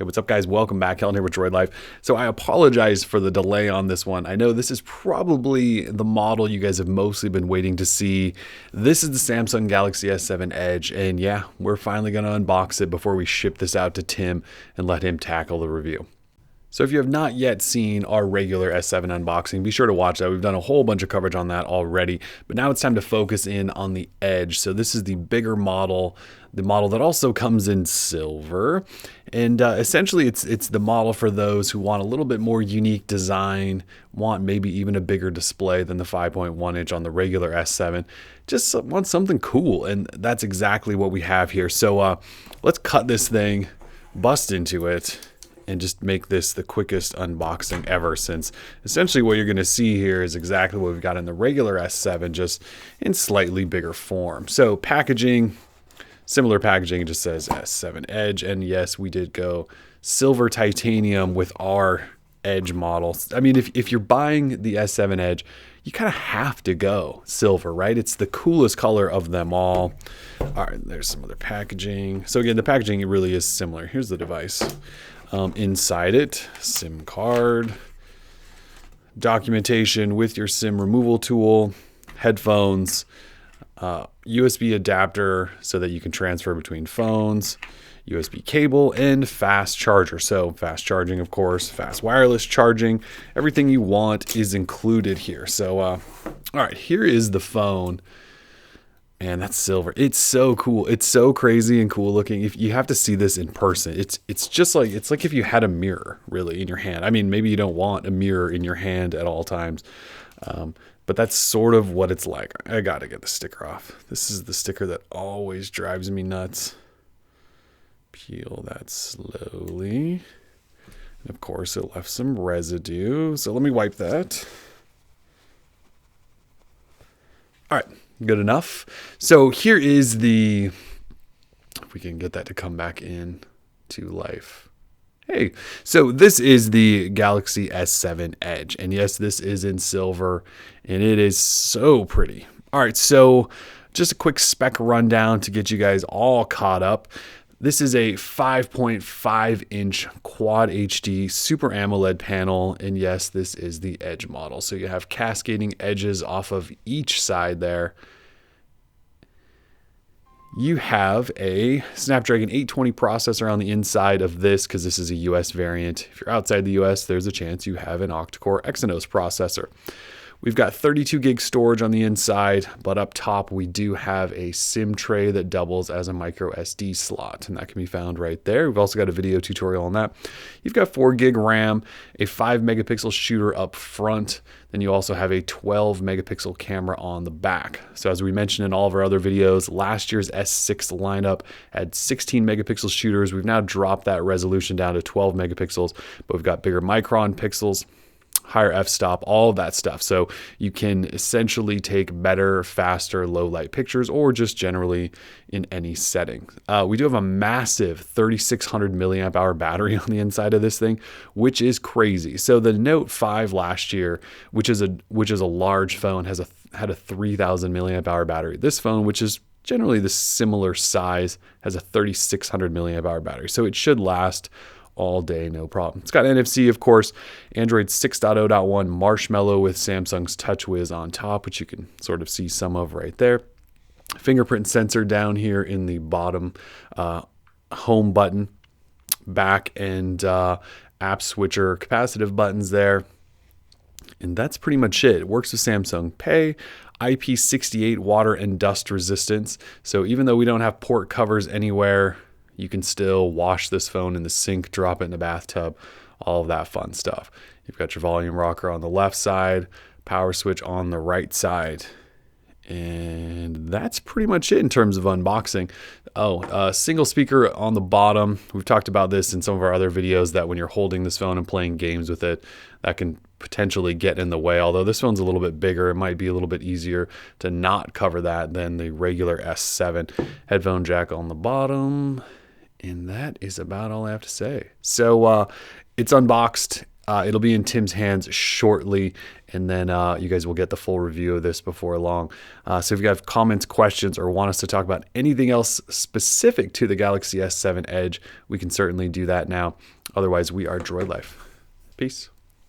Hey, what's up, guys? Welcome back. Helen here with Droid Life. So I apologize for the delay on this one. I know this is probably the model you guys have mostly been waiting to see. This is the Samsung Galaxy S7 Edge, and yeah, we're finally going to unbox it before we ship this out to Tim and let him tackle the review. So if you have not yet seen our regular S7 unboxing, be sure to watch that. We've done a whole bunch of coverage on that already, but now it's time to focus in on the Edge. So this is the bigger model, the model that also comes in silver. And essentially it's the model for those who want a little bit more unique design, want maybe even a bigger display than the 5.1 inch on the regular S7, just want something cool. And that's exactly what we have here. So let's cut this thing, bust into it, and just make this the quickest unboxing ever, since essentially what you're going to see here is exactly what we've got in the regular S7, just in slightly bigger form. So packaging, similar packaging, it just says S7 Edge, and yes, we did go silver titanium with our Edge models. I mean, if you're buying the S7 Edge, you kind of have to go silver, right? It's the coolest color of them all. All right, there's some other packaging. So again, the packaging really is similar. Here's the device. Inside it, SIM card, documentation with your SIM removal tool, headphones, USB adapter so that you can transfer between phones, USB cable, and fast charger. So fast charging, of course, fast wireless charging, everything you want is included here. So, all right, here is the phone. Man, that's silver. It's so cool. It's so crazy and cool looking. If you have to see this in person, it's just like, it's like if you had a mirror really in your hand. I mean, maybe you don't want a mirror in your hand at all times, but that's sort of what it's like. I got to get the sticker off. This is the sticker that always drives me nuts. Peel that slowly. And of course, it left some residue. So let me wipe that. All right. Good enough. So here is the, if we can get that to come back in to life. Hey, so this is the Galaxy S7 Edge. And yes, this is in silver and it is so pretty. All right, so just a quick spec rundown to get you guys all caught up. This is a 5.5 inch Quad HD Super AMOLED panel, and yes, this is the Edge model. So you have cascading edges off of each side there. You have a Snapdragon 820 processor on the inside of this because this is a US variant. If you're outside the US, there's a chance you have an octa-core Exynos processor. We've got 32 gig storage on the inside, but up top we do have a SIM tray that doubles as a micro SD slot, and that can be found right there. We've also got a video tutorial on that. You've got 4 gig RAM, a 5 megapixel shooter up front, then you also have a 12 megapixel camera on the back. So as we mentioned in all of our other videos, last year's S6 lineup had 16 megapixel shooters. We've now dropped that resolution down to 12 megapixels, but we've got bigger micron pixels, higher f-stop, all of that stuff. So you can essentially take better, faster, low light pictures, or just generally in any setting. We do have a massive 3,600 milliamp hour battery on the inside of this thing, which is crazy. So the Note 5 last year, which is a large phone, had a 3,000 milliamp hour battery. This phone, which is generally the similar size, has a 3,600 milliamp hour battery. So it should last all day, no problem. It's got NFC, of course, Android 6.0.1 Marshmallow with Samsung's TouchWiz on top, which you can sort of see some of right there. Fingerprint sensor down here in the bottom home button, back and app switcher capacitive buttons there. And that's pretty much it. It works with Samsung Pay, IP68 water and dust resistance. So even though we don't have port covers anywhere, you can still wash this phone in the sink, drop it in the bathtub, all of that fun stuff. You've got your volume rocker on the left side, power switch on the right side. And that's pretty much it in terms of unboxing. Single speaker on the bottom. We've talked about this in some of our other videos, that when you're holding this phone and playing games with it, that can potentially get in the way. Although this phone's a little bit bigger, it might be a little bit easier to not cover that than the regular S7. Headphone jack on the bottom. And that is about all I have to say. So it's unboxed. It'll be in Tim's hands shortly, and then you guys will get the full review of this before long. So if you have comments, questions, or want us to talk about anything else specific to the Galaxy S7 Edge, we can certainly do that now. Otherwise, we are Droid Life. Peace.